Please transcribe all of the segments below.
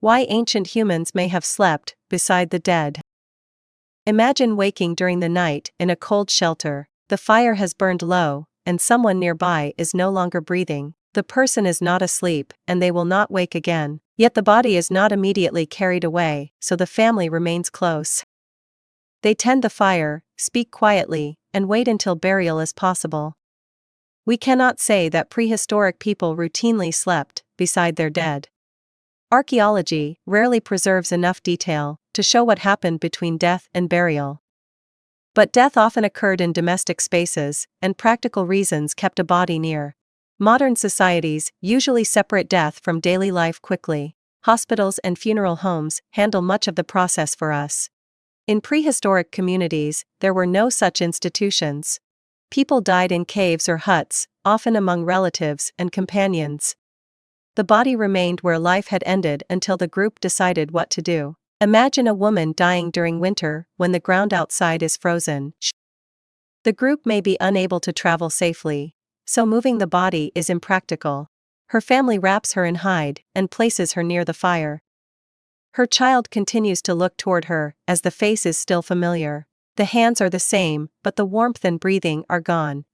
Why ancient humans may have slept beside the dead. Imagine waking during the night in a cold shelter. The fire has burned low, and someone nearby is no longer breathing. The person is not asleep, and they will not wake again. Yet the body is not immediately carried away, so the family remains close. They tend the fire, speak quietly, and wait until burial is possible. We cannot say that prehistoric people routinely slept beside their dead. Archaeology rarely preserves enough detail to show what happened between death and burial. But death often occurred in domestic spaces, and practical reasons kept a body near. Modern societies usually separate death from daily life quickly. Hospitals and funeral homes handle much of the process for us. In prehistoric communities, there were no such institutions. People died in caves or huts, often among relatives and companions. The body remained where life had ended until the group decided what to do. Imagine a woman dying during winter when the ground outside is frozen. The group may be unable to travel safely, so moving the body is impractical. Her family wraps her in hide and places her near the fire. Her child continues to look toward her as the face is still familiar. The hands are the same, but the warmth and breathing are gone.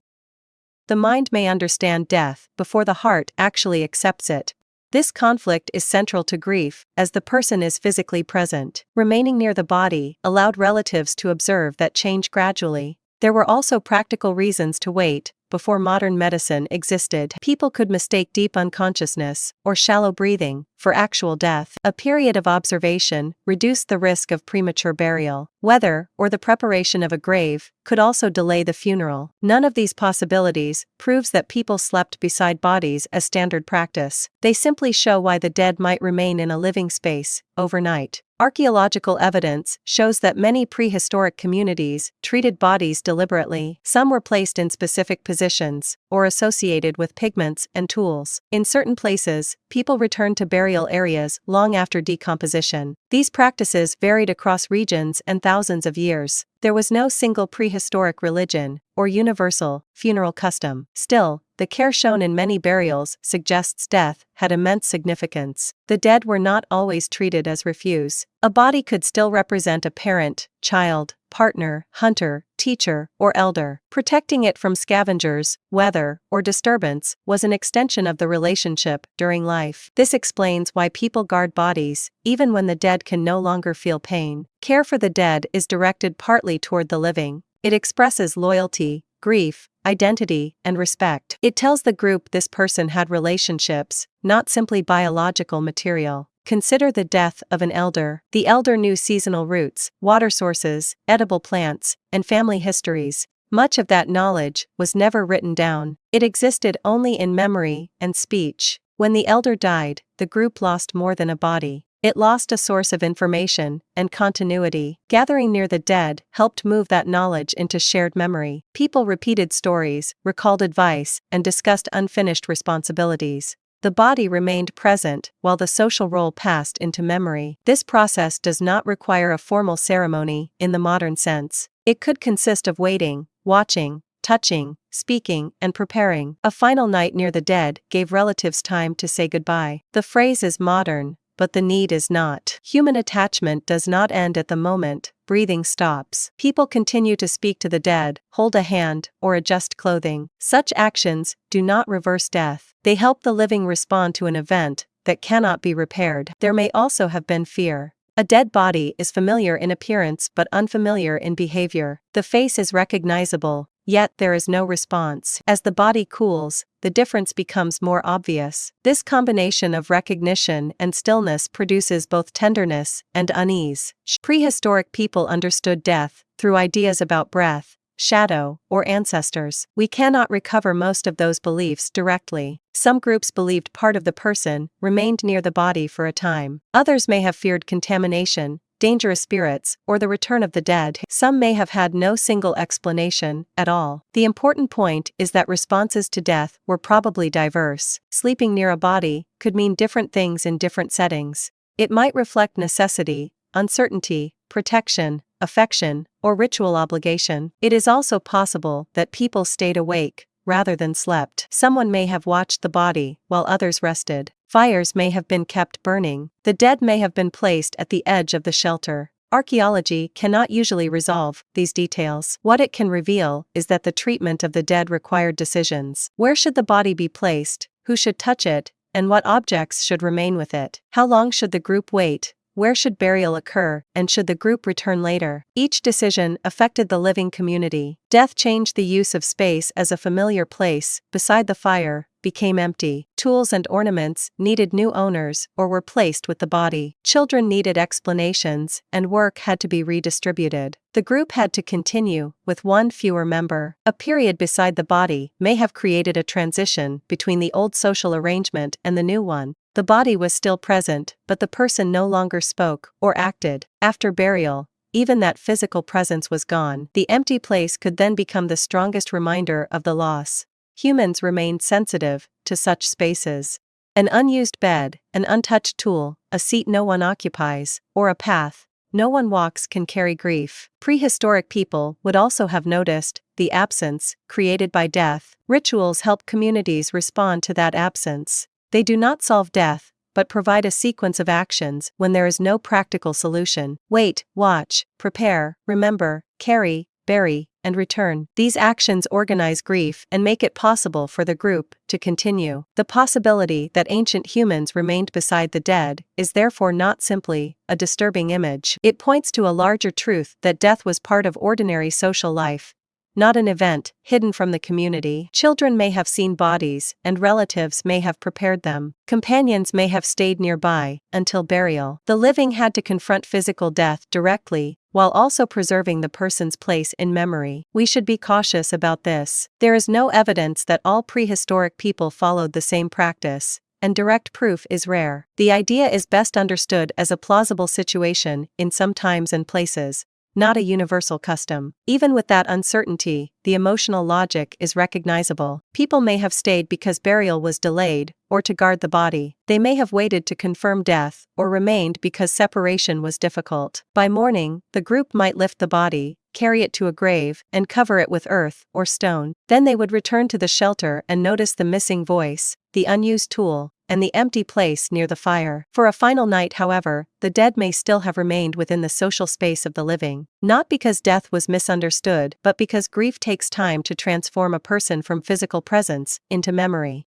The mind may understand death before the heart actually accepts it. This conflict is central to grief, as the person is physically present. Remaining near the body allowed relatives to observe that change gradually. There were also practical reasons to wait. Before modern medicine existed, people could mistake deep unconsciousness or shallow breathing for actual death. A period of observation reduced the risk of premature burial. Weather or the preparation of a grave could also delay the funeral. None of these possibilities proves that people slept beside bodies as standard practice. They simply show why the dead might remain in a living space overnight. Archaeological evidence shows that many prehistoric communities treated bodies deliberately. Some were placed in specific positions or associated with pigments and tools. In certain places, people returned to burial areas long after decomposition. These practices varied across regions and thousands of years. There was no single prehistoric religion or universal funeral custom. Still, the care shown in many burials suggests death had immense significance. The dead were not always treated as refuse. A body could still represent a parent, child, partner, hunter, teacher, or elder. Protecting it from scavengers, weather, or disturbance was an extension of the relationship during life. This explains why people guard bodies, even when the dead can no longer feel pain. Care for the dead is directed partly toward the living. It expresses loyalty, grief, identity, and respect. It tells the group this person had relationships, not simply biological material. Consider the death of an elder. The elder knew seasonal roots, water sources, edible plants, and family histories. Much of that knowledge was never written down. It existed only in memory and speech. When the elder died, the group lost more than a body. It lost a source of information and continuity. Gathering near the dead helped move that knowledge into shared memory. People repeated stories, recalled advice, and discussed unfinished responsibilities. The body remained present while the social role passed into memory. This process does not require a formal ceremony in the modern sense. It could consist of waiting, watching, touching, speaking, and preparing. A final night near the dead gave relatives time to say goodbye. The phrase is modern, but the need is not. Human attachment does not end at the moment breathing stops. People continue to speak to the dead, hold a hand, or adjust clothing. Such actions do not reverse death. They help the living respond to an event that cannot be repaired. There may also have been fear. A dead body is familiar in appearance but unfamiliar in behavior. The face is recognizable, yet there is no response. As the body cools, the difference becomes more obvious. This combination of recognition and stillness produces both tenderness and unease. Prehistoric people understood death through ideas about breath, shadow, or ancestors. We cannot recover most of those beliefs directly. Some groups believed part of the person remained near the body for a time. Others may have feared contamination, dangerous spirits, or the return of the dead. Some may have had no single explanation at all. The important point is that responses to death were probably diverse. Sleeping near a body could mean different things in different settings. It might reflect necessity, uncertainty, protection, affection, or ritual obligation. It is also possible that people stayed awake rather than slept. Someone may have watched the body while others rested. Fires may have been kept burning. The dead may have been placed at the edge of the shelter. Archaeology cannot usually resolve these details. What it can reveal is that the treatment of the dead required decisions. Where should the body be placed? Who should touch it? And what objects should remain with it? How long should the group wait? Where should burial occur, and should the group return later? Each decision affected the living community. Death changed the use of space as a familiar place, beside the fire, became empty. Tools and ornaments needed new owners or were placed with the body. Children needed explanations, and work had to be redistributed. The group had to continue, with one fewer member. A period beside the body may have created a transition between the old social arrangement and the new one. The body was still present, but the person no longer spoke or acted. After burial, even that physical presence was gone. The empty place could then become the strongest reminder of the loss. Humans remained sensitive to such spaces. An unused bed, an untouched tool, a seat no one occupies, or a path no one walks can carry grief. Prehistoric people would also have noticed the absence created by death. Rituals help communities respond to that absence. They do not solve death, but provide a sequence of actions when there is no practical solution. Wait, watch, prepare, remember, carry, bury, and return. These actions organize grief and make it possible for the group to continue. The possibility that ancient humans remained beside the dead is therefore not simply a disturbing image. It points to a larger truth that death was part of ordinary social life, not an event hidden from the community. Children may have seen bodies, and relatives may have prepared them. Companions may have stayed nearby until burial. The living had to confront physical death directly, while also preserving the person's place in memory. We should be cautious about this. There is no evidence that all prehistoric people followed the same practice, and direct proof is rare. The idea is best understood as a plausible situation in some times and places, not a universal custom. Even with that uncertainty, the emotional logic is recognizable. People may have stayed because burial was delayed, or to guard the body. They may have waited to confirm death, or remained because separation was difficult. By morning, the group might lift the body, carry it to a grave, and cover it with earth or stone. Then they would return to the shelter and notice the missing voice, the unused tool, and the empty place near the fire. For a final night, however, the dead may still have remained within the social space of the living. Not because death was misunderstood, but because grief takes time to transform a person from physical presence into memory.